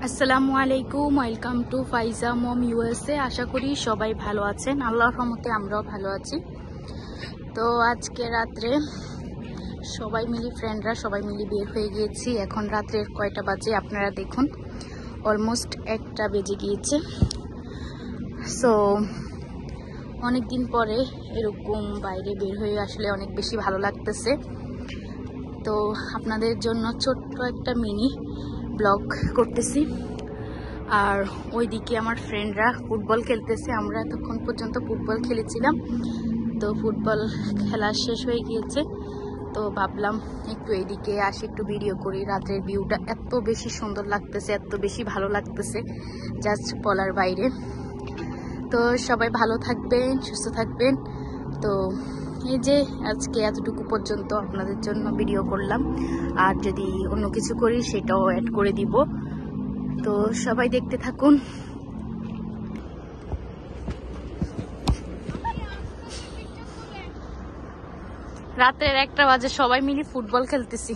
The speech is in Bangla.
আসসালামু আলাইকুম, welcome to Faiza mom USA. আশা করি সবাই ভালো আছেন। আল্লাহর রহমতে আমরাও ভালো আছি। তো আজকে রাত্রে ফ্রেন্ডরা সবাই মিলে বের হয়ে গিয়েছি। এখন রাত্রের কয়টা বাজে আপনারা দেখুন, অলমোস্ট 1টা বেজে গিয়েছে। সো অনেক দিন পরে এরকম বাইরে বের হয়ে আসলে অনেক বেশি ভালো লাগতেছে। তো আপনাদের জন্য ছোট্ট একটা মিনি ব্লগ করতেছি। আর ওইদিকে আমার ফ্রেন্ডরা ফুটবল খেলতেছে। আমরা এতক্ষণ পর্যন্ত ফুটবল খেলেছিলাম, তো ফুটবল খেলা শেষ হয়ে গিয়েছে। তো ভাবলাম একটু এইদিকে আসি, একটু ভিডিও করি। রাতের ভিউটা এত বেশি সুন্দর লাগতেছে, এত বেশি ভালো লাগতেছে, জাস্ট বলার বাইরে। তো সবাই ভালো থাকবেন, সুস্থ থাকবেন। তো এই যে আজকে এতটুকু পর্যন্ত আপনাদের জন্য ভিডিও করলাম, আর যদি অন্য কিছু করি সেটাও অ্যাড করে দিব। তো সবাই দেখতে থাকুন। রাতের 1টা বাজে, সবাই মিলে ফুটবল খেলতেছি।